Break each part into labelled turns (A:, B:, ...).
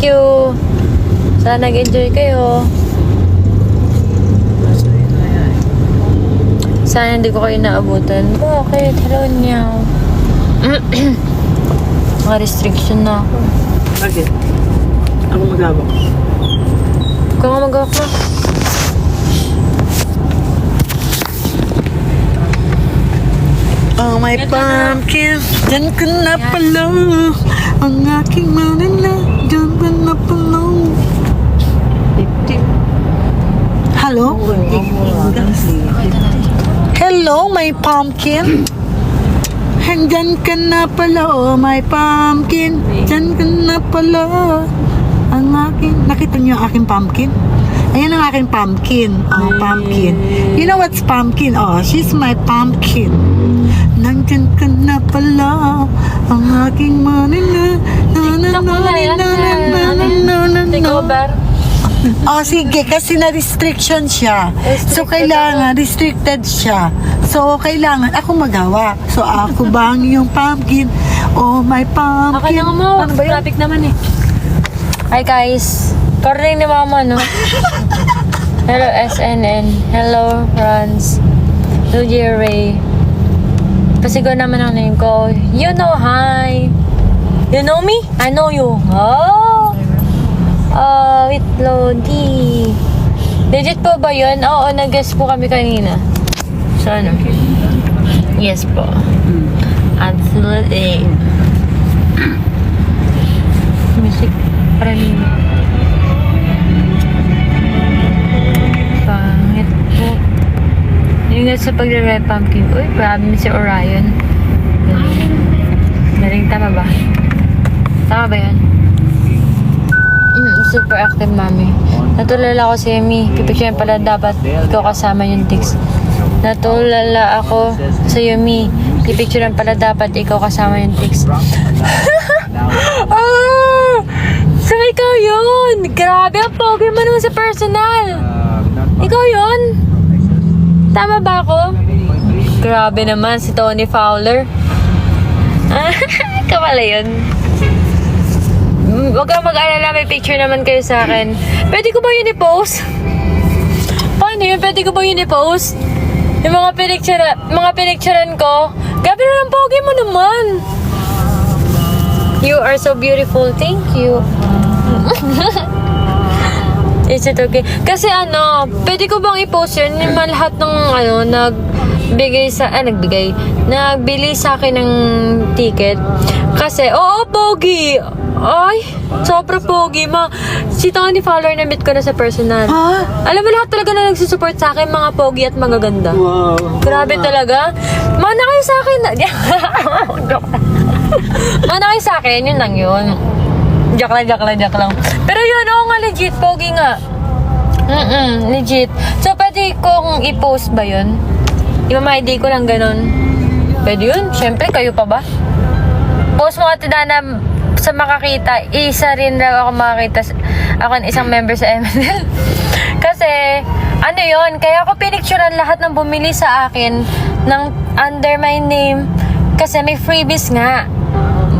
A: you. Sana nag-enjoy kayo. Sana hindi ko kayo naabutan. Bakit? Hello niyaw. Mga restriction na ako.
B: Bakit? Ako magawak.
A: Ikaw nga magawak na.
B: Oh, my pumpkin, dyan ka na pala. Ang aking manana, dyan ka na pala. Hello? Hello, my pumpkin. Dyan ka na pala, oh, my pumpkin. Dyan ka na pala. Ang aking, nakita niyo ang aking pumpkin? Ayan ang aking pumpkin. Oh, pumpkin. You know what's pumpkin? Oh, she's my pumpkin. Nandyan ka na pala. Ang aking manina.
A: Take over.
B: Oh, sige. Kasi na-restriction siya. So, kailangan, restricted siya. So, kailangan ako magawa. So, ako bang yung pumpkin? Oh, my pumpkin.
A: Okay lang mo.
B: Ano ba yun?
A: Traffic naman eh. Hi guys. Karinig ni mama, no? Hello SNN. Hello Franz. New Year Ray. Pasigaw naman ang name ko. You know, hi. You know me? I know you. Oh. Wait, Lodi. Legit po ba yun? Oo, nag-guess po kami kanina. So, ano? Yes po. Absolutely. Music. Parang pangit po. Ingat sa pagre-red pumpkin. Uy, grabe si Orion. Galing, tama ba? Tama ba yun? Super active, mami. Natulala ako si Amy. Pipicturean pala dapat ikaw kasama yung tics. Natulala ako sa Yumi. Pipicturean pala dapat ikaw kasama yung tics. Ah! So, ikaw yun! Grabe, ang pogi mo naman sa personal! Ikaw yun? Tama ba ako? Grabe naman, si Tony Fowler. Ikaw pala yun. Huwag kang mag-alala, may picture naman kayo sa akin. Pwede ko ba yun i-post? Paano yun? Pwede ko ba yun i-post? Yung mga pinicturean ko. Grabe naman, pogi mo naman! You are so beautiful. Thank you. Is it okay? Kasi ano, pwede ko bang i-post yun? Yung lahat ng nagbili sa akin ng ticket. Kasi, oo, pogi. Ay, sobra pogi, ma. Si Tony Fowler na-meet ko na sa personal.
B: Ha?
A: Alam mo, lahat talaga na nagsusupport sa akin, mga pogi at magaganda.
B: Wow.
A: Grabe talaga. Mana kayo sa akin. Mana kayo sa akin, yun lang yun. Joke lang. Pero yun, oo nga, legit, pogi nga. Legit. So, pwede kong i-post ba yun? I-ID ko lang ganun. Pwede yun? Siyempre, kayo pa ba? Post mo ate Dana sa makakita. Isa rin raw ako makakita. Ako isang member sa MNL. Kasi, ano yun? Kaya ako pinicturean lahat ng bumili sa akin ng under my name. Kasi may freebies nga.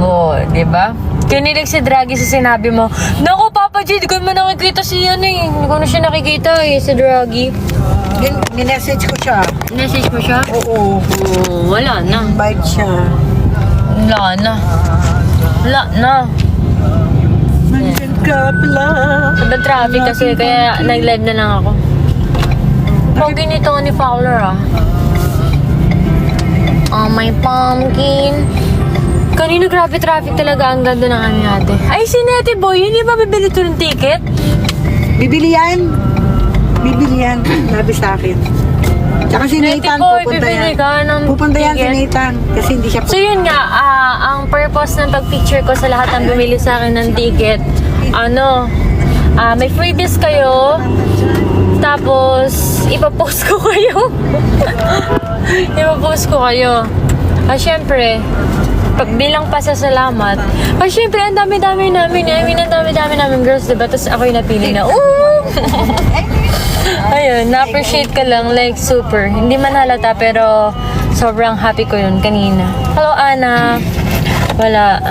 A: Oo, diba? Kinilig si Draghi sa sinabi mo. Naku, Papa G, di ko naman nakikita si Hindi ko na siya nakikita si Draghi.
B: Minessage ko siya.
A: Message mo siya?
B: Oo.
A: Wala na.
B: Invite siya.
A: Wala na.
B: Nandyan ka pala.
A: Sobrang traffic kasi kaya nag-live na lang ako. Pogi ni Tony Fowler Oh, my pumpkin. Kanina grabe traffic talaga. Ang ganda ng ano natin. Ay, si Nete Boy, hindi ba bibili ito ng ticket?
B: Bibili yan. Sabi sa akin. Tsaka si Nathan,
A: Boy,
B: pupunta
A: bibili
B: yan.
A: ka ng
B: Pupunta yan si
A: ticket?
B: Nathan. Kasi hindi siya
A: So yun nga, ang purpose ng pag-picture ko sa lahat ng bumili sa akin ng ticket, may freebies kayo, tapos ipapost ko kayo. Syempre, bilang pasasalamat. Syempre, ang dami-dami namin. Ang dami-dami namin girls, diba? Tapos ako yung napili na, ayun, na-appreciate ko lang, like super. Hindi man halata, pero sobrang happy ko yun kanina. Hello, Ana. Wala.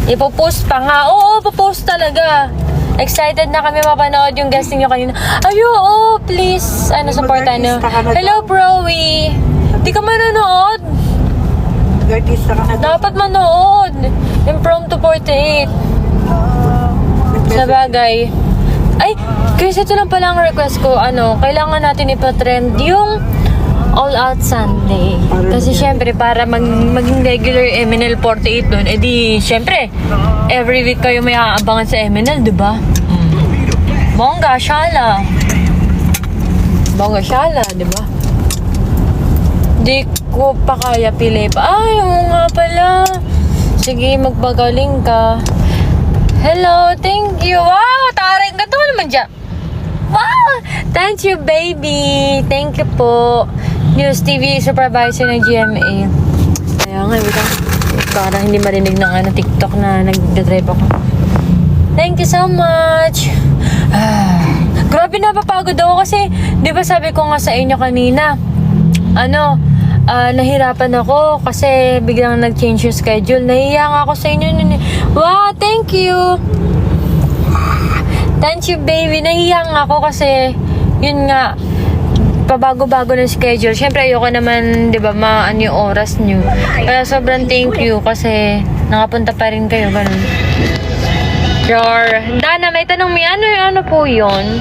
A: Ipopost pa nga. Oo, popost talaga. Excited na kami mapanood yung guesting nyo kanina. Ayo, oh, please. Supportan nyo. Hello, Browy. Di ka manonood.
B: Artista ka na.
A: Dapat manood. Impromptu 48. Sa bagay. Ay, kasi ito lang pala ang request ko. Kailangan natin ipatrend yung All Out Sunday. Kasi syempre, para maging regular MNL 48 doon, edi, syempre, every week kayo may aabangan sa MNL, di ba? Bongga, syala. Bongga, syala, di ba? Di ko pa kaya pili pa. Ay, oo nga pala. Sige, magpagaling ka. Hello, thank you. Wow, taring ka to naman dyan. Wow! Thank you, baby. Thank you po. News TV supervisor ng GMA. Kaya nga, parang hindi marinig ng TikTok na nagdadrive ako. Thank you so much. Grabe, napapagod ako kasi, di ba sabi ko nga sa inyo kanina, nahirapan ako kasi biglang nag-change yung schedule. Nahiya nga ako sa inyo. Wow, thank you. Thank you, baby. Nahiya nga ako kasi, yun nga, pabago-bago ng schedule. Siyempre, ayoko naman, di ba, yung oras nyo. Kaya sobrang thank you kasi nakapunta pa rin kayo, ganun. Sure. Dana, may tanong may ano po yun?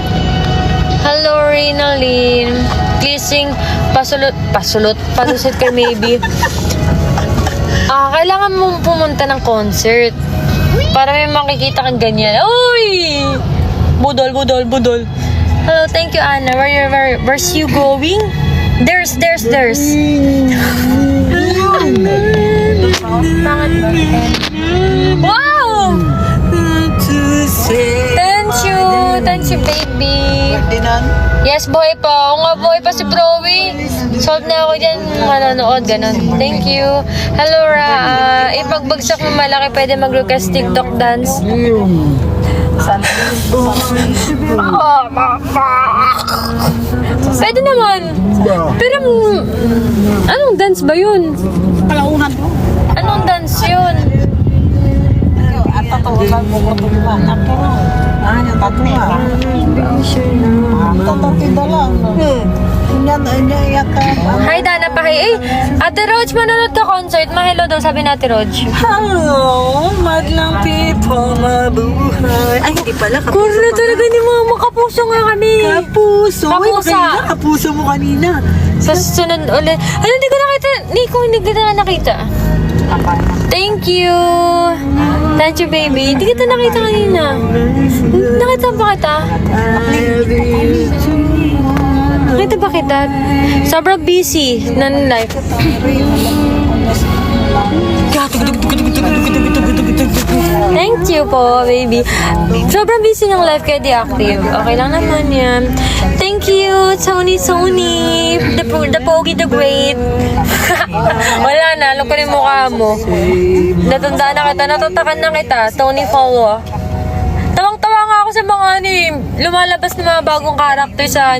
A: Hello, Reynalyn. Please sing palusit kay maybe. Kailangan mong pumunta ng concert para may makikita kang ganyan. Uy! Budol. Hello, thank you, Anna. Where's you going? There's. Wow! Thank you, baby. Yes, boy pa. Oo nga, boy pa si Browy. Solve na ako dyan, manonood, ganun. Thank you. Hello, Ra. Ipagbagsak mo malaki, pwede mag-request TikTok dance. Pwede naman. Pero, anong dance ba yun?
B: Kalaunan mo.
A: Anong dance yun?
B: At tatawagan mo ko tulungan. Yung tatuwa. Tatatida lang.
A: Hi, Dana pa. Hey, Ate Roj, manonood ka concert. Mahelo daw, sabi na Ate Roj.
B: Hello, madlang people, mabuhay. Ay, hindi pala.
A: Kung na talaga ni Mama, kapuso nga kami.
B: Kapuso.
A: Kapusa.
B: Kapuso mo kanina.
A: Sa sunod ulit. Hindi ko nakita. Hindi kita na nakita. Thank you. Thank you, baby. Hindi kita nakita kanina. Nakita ba kita? Nakita ba kita? Sobrang busy ng life. Thank you po, baby. Sobrang busy ng life kaya di active. Okay lang naman yan. Thank you, Tony. The Pogi, the Great. Wala na, alam ko yung mukha mo. Natandaan na kita, natatakan na kita. Tony Follow. Tawang-tawa nga ako sa mga lumalabas na mga bagong karakter sa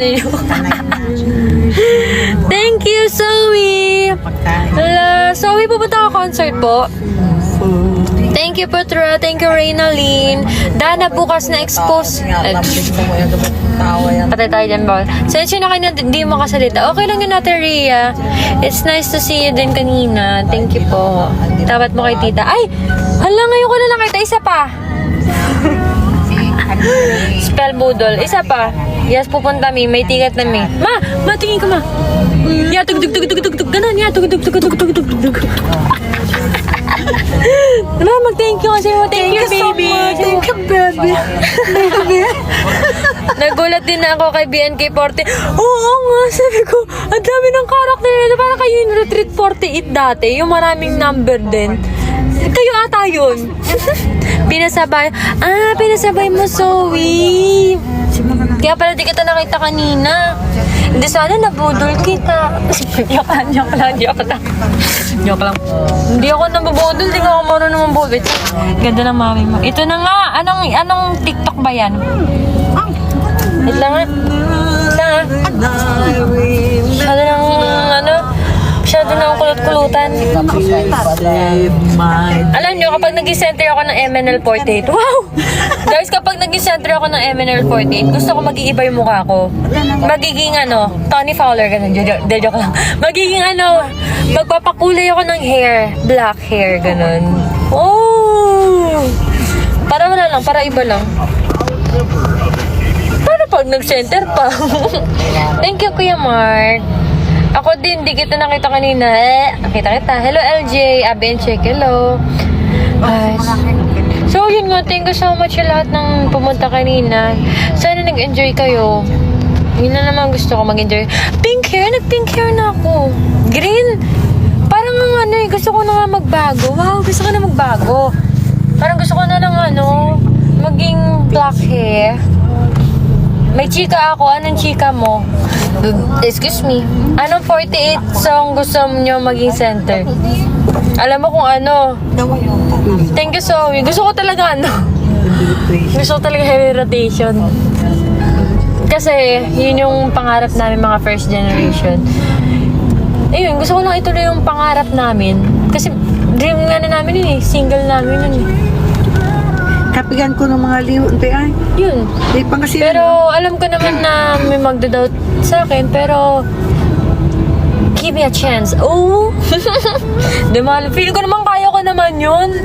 A: Thank you, Zoe. Zoe, pupunta ka concert po. Thank you, Petra. Thank you, Reynalyn. Dana, bukas na expose. Patay tayo dyan, bawal. Sensya na kayo na di makasalita. Okay lang yun natin, Rhea. It's nice to see you din kanina. Thank you po. Tapat mo kay tita. Ay! Hala, ngayon ko na nakita. Isa pa. Spell budol. Isa pa. Yes, pupunta mi. May ticket na mi. Ma, tingin ka, ma. Ya, tug. Ganon, ya, tug. Ma, mag-thank you kasi mo. Thank you, baby.
B: Thank you, baby.
A: Nagulat din ako kay BNK40. Oo nga, sabi ko, ang dami ng karakter nila. Parang kayo yung Retreat 48 dati. Yung maraming number din. Kayo ata yun. Pinasabay mo, Zoe. Kaya pala di kita nakita kanina. Hindi sana nabudol kita. Joke lang. Hindi ako nabubudol, hindi ako marunong mabudol. Ganda ng mami mo. Ito na nga, anong TikTok ba yan? Wait lang nga. Masyado ng kulot-kulutan. Alam nyo, kapag nag-center ako ng MNL 48, wow! Guys, kapag naging center ako ng MNL48, gusto ko mag-iiba yung mukha ko. Magiging Tony Fowler, ganun. Joke lang. Magiging magpapakulay ako ng hair. Black hair, ganun. Oh! Para wala lang, para iba lang. Paano pag nag-center pa? Thank you, Kuya Mark. Ako din, di kita nakita kanina. Nakita kita. Hello, LJ. Abby and Chick. Hello. So, yun nga. Thank you so much sa lahat ng pumunta kanina. Sana nag-enjoy kayo. Yun na naman gusto ko mag-enjoy. Pink hair? Nag-pink hair na ako. Green? Parang gusto ko na nga magbago. Wow, gusto ko na magbago. Parang gusto ko na lang maging black hair. May chika ako. Anong chika mo? Excuse me. Anong 48 song gusto nyo maging center? Alam mo kung ano. Thank you so much. Gusto ko talaga Gusto ko talaga heavy rotation. Kasi yun yung pangarap namin mga first generation. Ayun, gusto ko lang ituloy yung pangarap namin. Kasi dream nga na namin yun eh. Single namin yun eh.
B: Kapigan ko ng mga liwan.
A: Yun. Pero alam ko naman na may magdadoubt sa akin. Pero give me a chance. Oh! Feel ko naman kaya ko naman yun.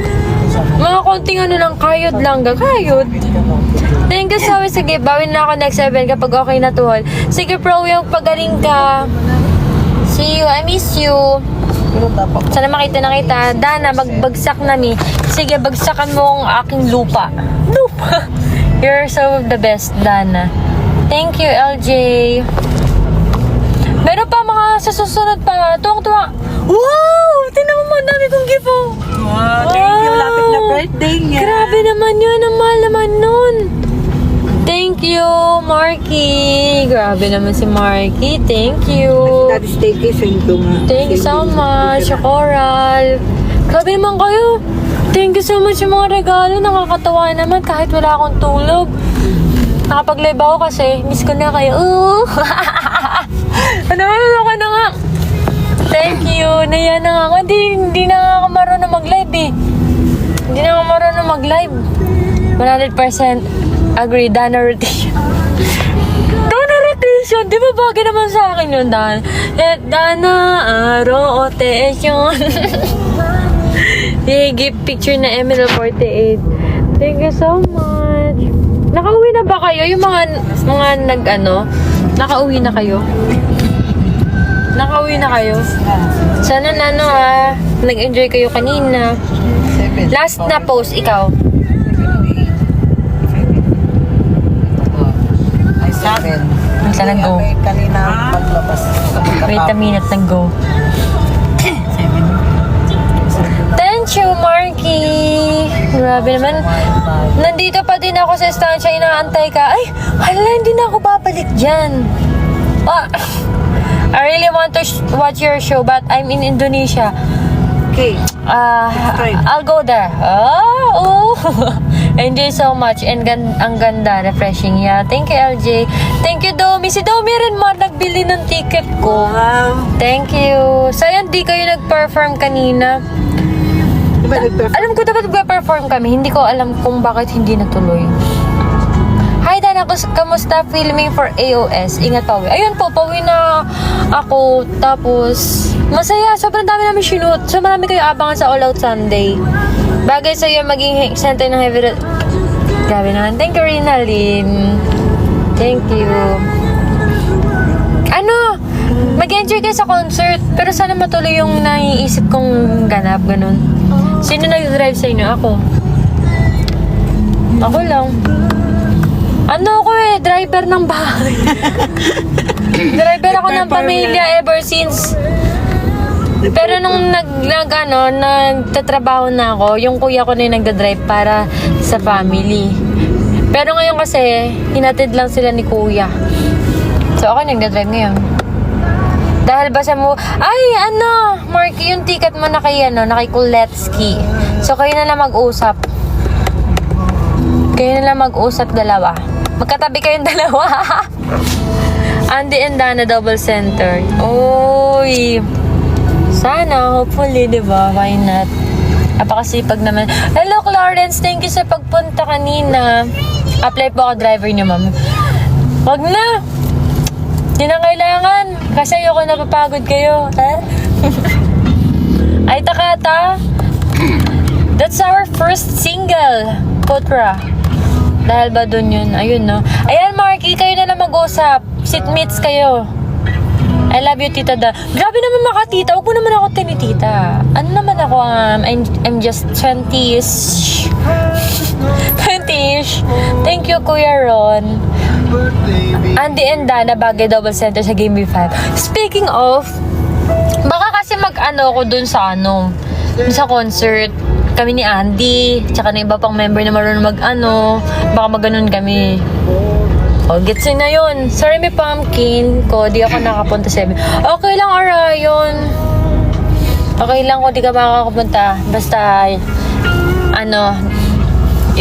A: Mga konting lang, kayod lang. Kayod. Thank you so much. Sige, bawin na ako next 7 kapag okay na tuhol. Sige, bro, yung pagaling ka. See you. I miss you. Sana makita na kita. Dana, magbagsak na mi. Sige, bagsakan mo ang aking lupa. Lupa! You're so the best, Dana. Thank you, LJ. Meron pa mga sa susunod pa. Tuwang-tuwa. Wow! Tingnan mo, dami kong gift, oh.
B: Wow, thank you. Lapit na birthday niya.
A: Grabe naman yun. Ang mahal naman nun. Thank you, Marky. Grabe naman si Marky. Thank you.
B: Daddy staycation ko nga.
A: Thank you so much, Coral. Grabe naman kayo. Thank you so much yung mga regalo. Nakakatawa naman kahit wala akong tulog. Nakapag-live ako kasi miss ko na kayo. Ano na nga. Thank you. Naya na nga ako. Hindi na ako marunong mag-live eh. Hindi na ako marunong mag-live. 100% agree. Dana rotation. Dana rotation. Di ba bagay naman sa akin yun, Dana? Dana rotation. Give picture na ML48. Thank you so much. Nakauwi na ba kayo? Yung mga nakauwi na kayo? Nakauwi na kayo? Sana nag-enjoy kayo kanina. Last na post, ikaw.
C: Ay, 7.
A: Sana go.
C: Kanina paglabas.
A: Wait a minute, nag-go.
C: 7.
A: Thank you, Marky. Grabe naman. Nandito pa din ako sa estansya, inaantay ka. Ay, hala, hindi na ako babalik dyan. I really want to watch your show, but I'm in Indonesia.
B: Okay.
A: I'll go there. Oh. Enjoy so much. And ang ganda, refreshing. Yeah. Thank you, LJ. Thank you, Domi. Si Domi rin nagbili ng ticket ko.
B: Wow.
A: Thank you. Sayang di kayo nag-perform kanina.
B: Diba nag-perform?
A: Alam ko dapat nag-perform kami. Hindi ko alam kung bakit hindi natuloy. Hi, Dana. Kamusta filming for AOS? Ingat, pauwi. Ayun po, pauwi na ako. Tapos, masaya. Sobrang dami namin shoot. So, marami kayo abangan sa All Out Sunday. Bagay sa'yo maging center ng heavy... Grabe naman. Thank you, Rinalyn. Thank you. Mag-enjoy kayo sa concert. Pero sana matuloy yung naiisip kong ganap. Ganun. Sino nag-drive sa inyo? Ako. Ako lang. Ako driver ng bahay. Driver ako ng pamilya ever since. Pero nung nagtatrabaho na ako, yung kuya ko na yung nagdadrive para sa family. Pero ngayon kasi, hinatid lang sila ni kuya. So ako nagdadrive ngayon. Dahil basta mo, Marky, yung ticket mo na kay Kuletsky. So kayo na lang mag-usap. Dalawa. Magkatabi kayong dalawa. Andy and Dana double center. Oy. Sana, hopefully, di ba? Why not? Napakasipag naman. Hello, Clarence. Thank you sa pagpunta kanina. Apply po ako driver niyo, ma'am. Wag na. Hindi na kailangan. Kasi ayoko napapagod kayo. Ha? Ay, Takata. That's our first single. Potra. Dahil ba dun yun? Ayun, no? Ayan, Marky. Kayo na lang mag-usap. Sitmates kayo. I love you, Tita Da. Grabe naman mga tita. Huwag mo naman ako tinitita. Ano naman ako? I'm just 20-ish. 20-ish. Thank you, Kuya Ron. Andy and Dana, Bagay Double Center sa Game B5. Speaking of, baka kasi mag-ano ko dun sa dun sa concert. Kami ni Andy, tsaka na iba pang member na marunong mag-ano. Baka mag-ganon kami. O, gets na yun. Sorry, may pumpkin ko. Di ako nakapunta sa Okay lang, Arayon. Okay lang kung di ka makakapunta. Basta,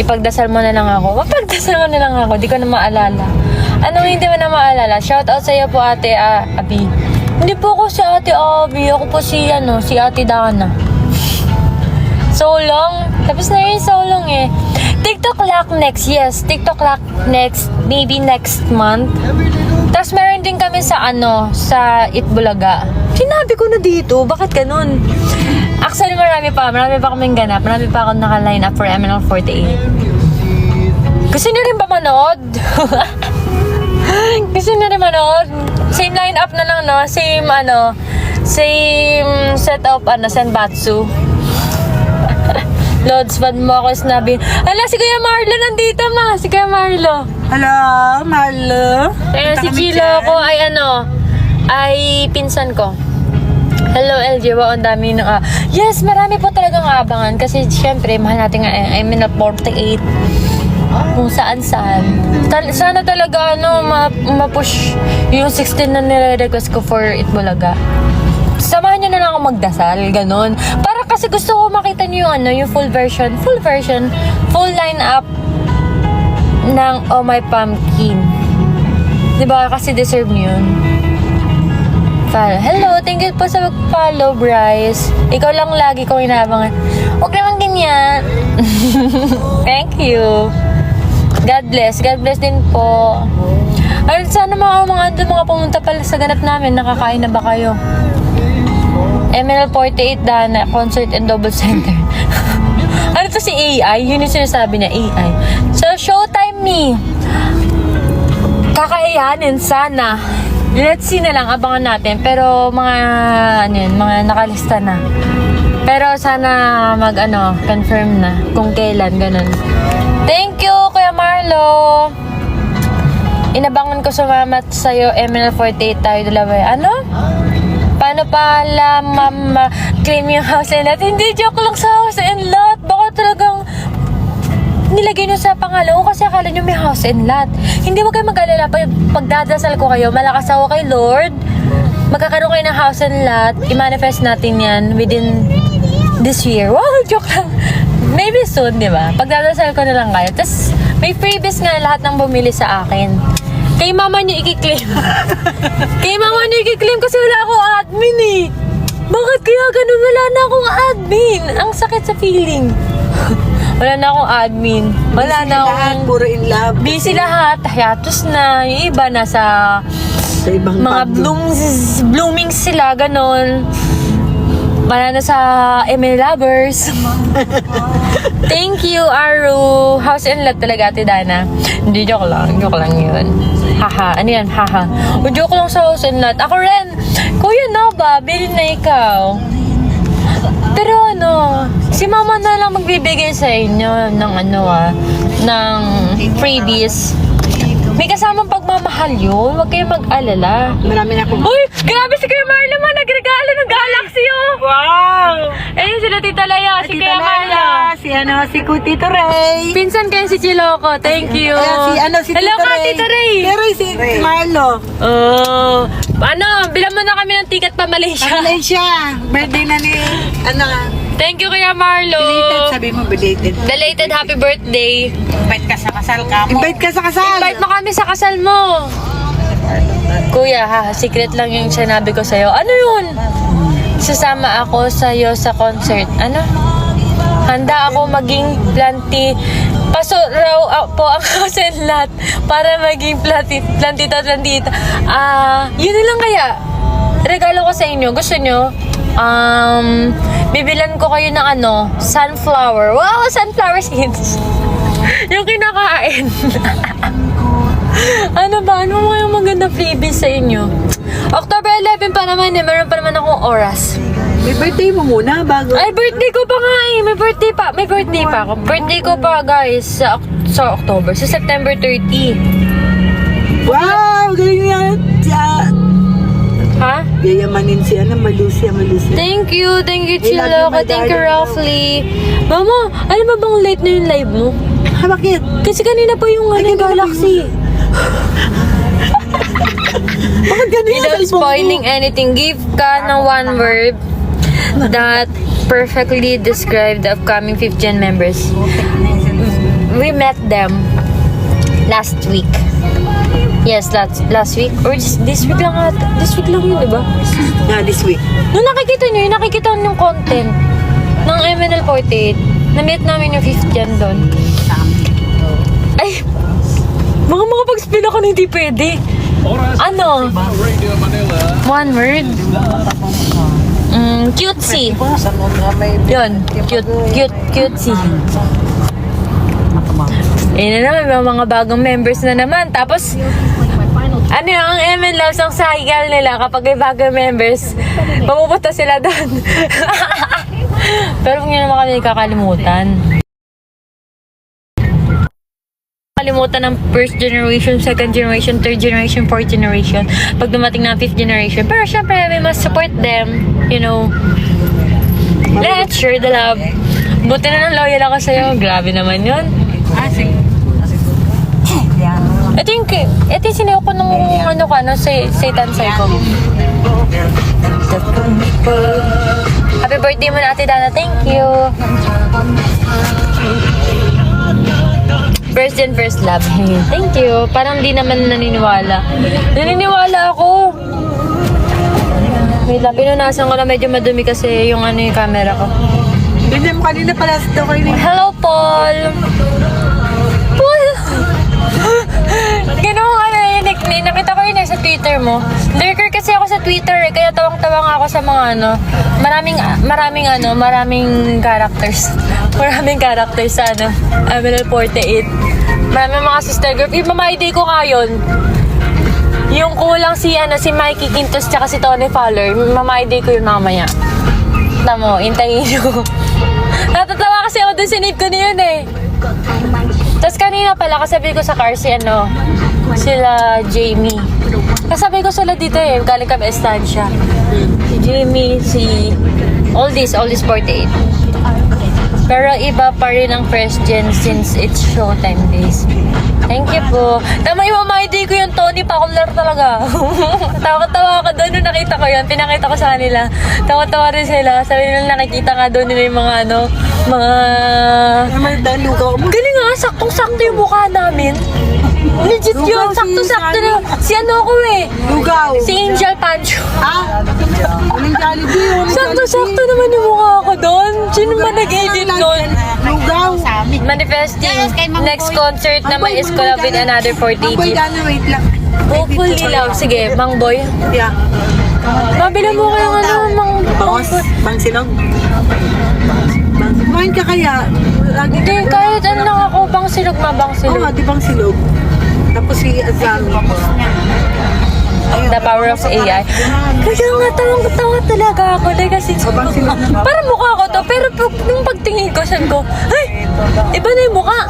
A: ipagdasal mo na lang ako. Mapagdasal mo na lang ako. Di ko na maalala. Anong hindi mo na maalala? Shoutout sa iyo po, Ate Abi. Hindi po ako si Ate Abi. Ako po si Ate Dana. So long. Tapos na yun, so long eh. TikTok Lock next. Yes, TikTok Lock next. Maybe next month. Tapos meron din kami sa sa Itbulaga. Sinabi ko na dito. Bakit ganun? Actually, marami pa kaming ganap. Marami pa akong naka-line up for MNL48. Gusto niyo rin ba manood? Gusto niyo rin manood? Same line up na lang, no? Same setup, Senbatsu. Lods, ba't mo ako sinabi? Hala, si Kuya Marlo nandito, ma. Si Kuya Marlo.
B: Hello, Marlo.
A: Kaya si Chilo ko ay pinsan ko. Hello, LJ. Wow, ang dami ng... yes, marami po talagang abangan. Kasi, syempre, mahal natin nga. I'm in a 48. Kung saan-saan. Sana talaga, ma-push yung 16 na nire-request ko for Itbulaga. Samahan nyo na lang ako magdasal, ganun. Para kasi gusto ko makita nyo yung full version, full line-up ng Oh My Pumpkin. Diba? Kasi deserve nyo yun. Hello, thank you po sa mag-follow, Bryce. Ikaw lang lagi kong inaabangan. Huwag naman ganyan. Thank you. God bless. God bless din po. Ay, sana mga pumunta pala sa ganap namin. Nakakain na ba kayo? ML48 Dana, Concert and Double Center. Ano to si AI? Yun yung sinasabi niya, AI. So, showtime me. Kakayanin sana. Let's see na lang, abangan natin. Pero mga nakalista na. Pero sana confirm na kung kailan, ganun. Thank you, Kuya Marlo. Inabangan ko sumamat sa'yo, ML48 tayo dalawa. Paano pala, mama, claim yung house and lot? Hindi, joke lang sa house and lot. Baka talagang nilagay nyo sa pangalan ko kasi akala nyo may house and lot. Hindi mo kayo mag-alala. Pagdadasal ko kayo, malakas ako kay Lord. Magkakaroon kayo ng house and lot. I-manifest natin yan within this year. Wow, joke lang. Maybe soon, di ba? Pagdadasal ko na lang kayo. Tapos, may freebies nga lahat ng bumili sa akin. Kay mama niyo i-claim. Kay mama niyo i-claim kasi wala akong admin eh. Bakit kaya ganun? Wala na akong admin. Ang sakit sa feeling. Wala na akong admin. Wala na akong...
B: Puro in love.
A: Busy lahat. Hiatus na. Yung iba nasa
B: ibang
A: mga blooming sila. Ganon. Wala na sa ML lovers. Thank you, Aru. House and lot talaga, Ate Dana. Hindi, joke lang. Joke lang yun. Haha. Ano yan? Haha. O, joke lang sa house and lot. Ako rin. Kuya, bilhin na ikaw. Pero si mama na lang magbibigay sa inyo ng ng freebies. May kasamang pagmamahal yun. Huwag kayong mag-alala.
B: Marami na akong...
A: Uy! Grabe si Kuya Marlo mo! Nagregalo ng Galaxy, oh!
B: Wow!
A: Ayun sila Tita Laya, si Kuya Marlo.
B: Si Tito Ray.
A: Pinsan kayo si Chiloko. Thank you.
B: Si
A: Hello
B: Tito
A: ka,
B: Ray.
A: Tita Ray.
B: Pero si Marlo.
A: Bilang mo na kami ng ticket pa Malaysia.
B: Malaysia. Birthday na ni...
A: Thank you, Kuya Marlo.
B: Belated, sabi mo, belated.
A: Belated happy birthday.
C: Invite ka sa kasal ka mo.
B: Invite ka sa kasal.
A: Invite mo kami sa kasal mo. Kuya, secret lang yung sinabi ko sa'yo. Ano yun? Sasama ako sa'yo sa concert. Ano? Handa ako maging planti. Paso raw po ang kasenlat para maging plantita. Yun na lang kaya. Regalo ko sa inyo. Gusto nyo? Bibilan ko kayo ng sunflower. Wow, sunflower seeds. Yung kinakain. Ano ba? Ano mga yung maganda freebies sa inyo? October 11 pa naman eh. Meron pa naman akong oras.
B: May birthday mo muna bago.
A: Ay, birthday ko pa nga eh. May birthday pa ako. Birthday ko pa, guys, sa October. Sa September 30.
B: Wow! Galing yan.
A: Ha?
B: Yayamanin siya na Malusia.
A: Thank you,
B: love
A: Chilo.
B: you, my
A: Thank you,
B: darling.
A: Ralph Lee. Mama, alam mo bang late na yung live mo?
B: Ha, bakit?
A: Kasi kanina pa yung Galaxy.
B: Bakit ganun yung
A: Without
B: cellphone mo?
A: spoiling anything, give ka ng one word that perfectly describe the upcoming 5th Gen members. We met them last week. Yes, last week. Or this week lang ata. This week lang yun, diba?
B: Yeah, this week.
A: Nung nakikita nyo yung content ng MNL48. Na-meet namin yung 5th Gen doon. Ay! Mga pag-spill ako na hindi pwede. Ano? One word? Cutesy. Yun. Cutesy. Na naman, may mga bagong members na naman. Tapos, ang MN Loves ang cycle nila kapag may bagong members, mapupunta sila doon. Pero huwag nyo naman kami kakalimutan. Kalimutan ng first generation, second generation, third generation, fourth generation. Pag dumating na 5th generation. Pero syempre, we must support them. You know. Let's share the love. Buti na ng loyal ako sa'yo. Grabe naman yun.
C: Sige.
A: Ito yung sinayo ko nung Satan Psycho. Happy birthday mo na, Ate Dana. Thank you. First and first love. Thank you. Parang di naman naniniwala. Naniniwala ako. Wait lang, pinunasan ko na medyo madumi kasi yung camera ko.
B: Hindi mo kanina pala daw kayo ni...
A: Hello, Paul! Paul! Ganoong nickname. Nakita ko yun sa Twitter mo. Lurker kasi ako sa Twitter kaya tawang-tawa nga ako sa mga maraming characters. Maraming characters sa MNL48. Maraming mga sister group. Yung mama-ID ko nga yun. Yung kulang si Mikey Quintos tsaka si Tony Fowler. Mama-ID ko yun mamaya. Tamo, intayin nyo. Natatawa kasi ako dun, sinave ko na yun eh. Tapos kanina pala, kasabi ko sa car sila Jamie. Kasabi ko sila dito eh, galing kami estansya. Si Jamie, si Oldies 48. Pero iba pa rin ang first gen since it's showtime days. Thank you po. Tama yung ID ko yung Tony Fowler talaga. Tawa-tawa ako doon nung nakita ko yun. Pinakita ko sa kanila. Tawa-tawa rin sila. Sabi nila nakikita nga doon nila yung mga... Galing nga, saktong-sakto yung mukha namin. Legit yun, sakto-sakto na. Si ako eh.
B: Lugaw.
A: Si Angel Pancho.
B: Uling Jollibee yun.
A: Sakto-sakto naman yung mukha ko doon. Sino ba nag-edit doon?
B: Lugaw.
A: Manifesting next concert naman is collab with another 40
B: Boy,
A: G.
B: Dana, wait lang.
A: Hopefully lang. Sige, Mang Boy.
B: Yeah.
A: Mabila mo kayo Mang
B: Bangos. Bangsilog. Kumain ka kaya?
A: Hindi, kahit ano lang ako, bang silog, mabang
B: Oo
A: silog.
B: nga, di bang silog? Tapos si Azami.
A: The power of AI. Kaya nga, tawang-tawa talaga ako. Like, kasi,
B: Bang silog na.
A: parang mukha ko to, pero nung pagtingin ko, sabi ko, ay, iba na yung mukha.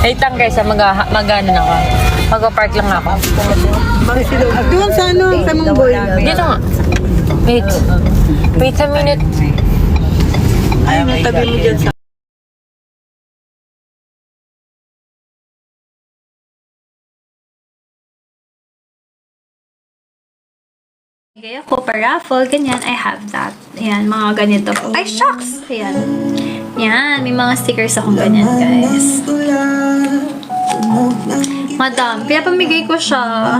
A: Wait lang guys, mag-ano na ako. Mag-park lang ako.
B: Bang silog. Doon sa sa Mang Boy.
A: Dito nga. Wait a minute.
B: Ay, natabi mo dyan sa...
D: Okay, ako pa-raffle, ganyan, I have that. Ayan, mga ganito. Ay, shucks! Ayan. Yan, may mga stickers akong ganyan, guys. Madam, pinapamigay ko siya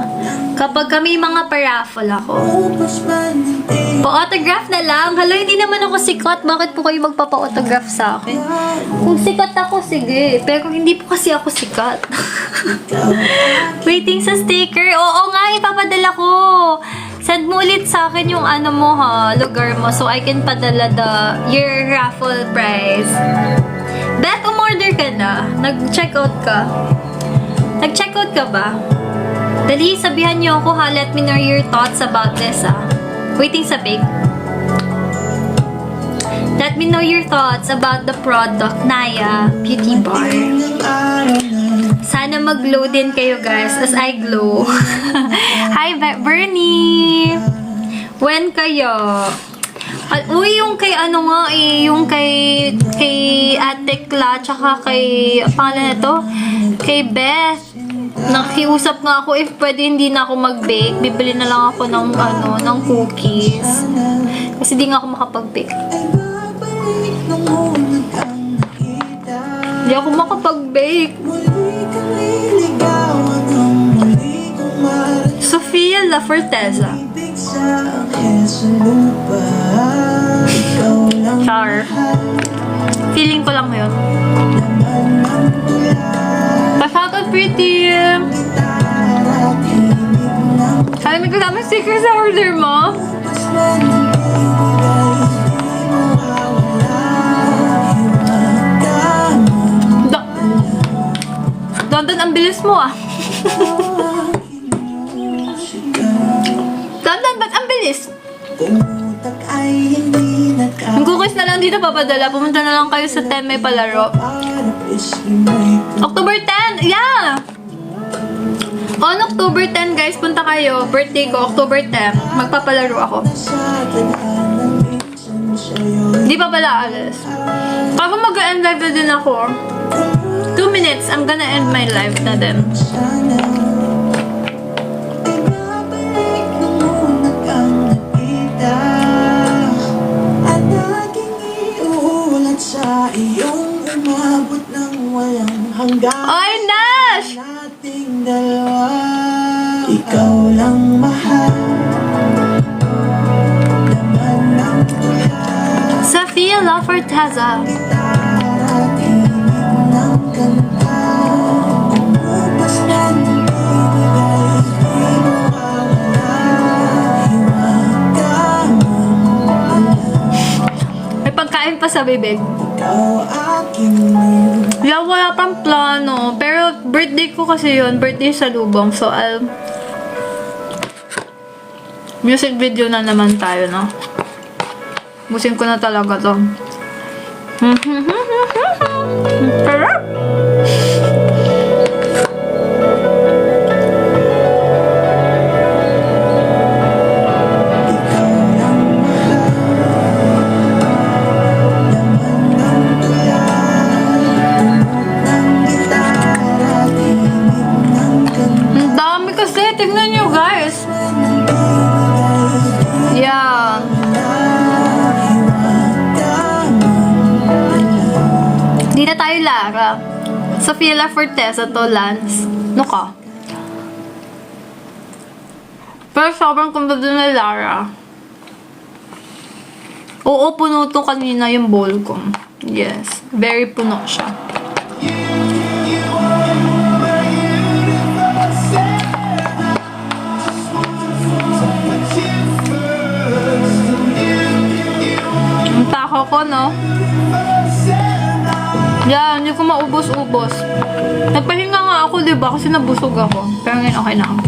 D: kapag kami mga paraffle ako. Pa-autograph na lang. Hala, hindi naman ako sikat. Bakit po kayo magpapa-autograph sa akin? Kung sikat ako, sige. Pero hindi po kasi ako sikat. Waiting sa sticker. Oo nga, ipapadala ko. Send mo ulit sa akin yung ano mo ha, lugar mo so I can padala your raffle prize. Beth, umorder ka na? Nag-checkout ka? Nag-checkout ka ba? Dali, sabihan niyo ako ha. Let me know your thoughts about this ha. Waiting sa bake. Let me know your thoughts about the product, Naya Beauty Bar. Sana mag-glow din kayo guys as I glow. Hi Bernie! When kayo? Uy, yung kay ano nga eh, yung kay Ate Kla, tsaka kay, pangalan na to? Kay Beth. Nakiusap nga ako if pwede hindi na ako mag-bake. Bibili na lang ako ng ng cookies. Kasi di nga ako makapag-bake. Hindi ako makapag-bake. Sofia La Forteza. Char. Feeling ko lang yun. Pasakot pretty. Sabi may kasama sticker sa order mo. Dandan, ang bilis mo ah. Dandan, ba't ang bilis? Yung cookies na lang dito papadala. Pumunta na lang kayo sa Teme Palaro. October 10! Yeah! On October 10, guys, punta kayo. Birthday ko, October 10. Magpapalaro ako. Di pa pala alis. Bago mag-end live na din ako. 2 minutes, I'm gonna end my live na din. Oy, Nash!
E: Ikaw lang mahal.
D: Sofia La Forteza. May pagkain pa sa bibig. Yeah, wala pang plano. Pero birthday ko kasi yun. Birthday sa Lubong. So, music video na naman tayo, no? Busin ko na talaga to. Sarap! Ang dami kasi. Tignan nyo, guys. Yeah. Di na tayo Lara. Sofia La Forteza to, Lance. No ka? Pero sobrang kumbaga na Lara. Oo, puno to kanina yung bowl ko. Yes. Very puno siya. Ang tako ko, no? Yan, hindi ko maubos-ubos. Nagpahinga nga ako, diba? Kasi nabusog ako. Pero ngayon, okay na ako.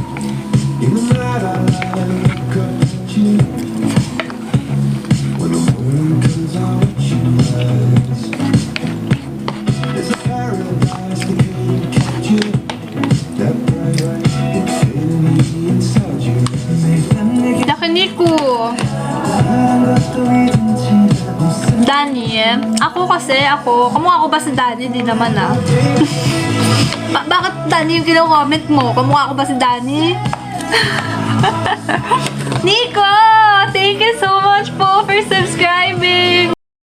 D: Nakiniko. Danny, ako kasi, kamukha ko ba si Danny? Di naman ah. Bakit Danny yung kino-comment mo? Kamukha ko ba si Danny? Nico! Thank you so much po for subscribing!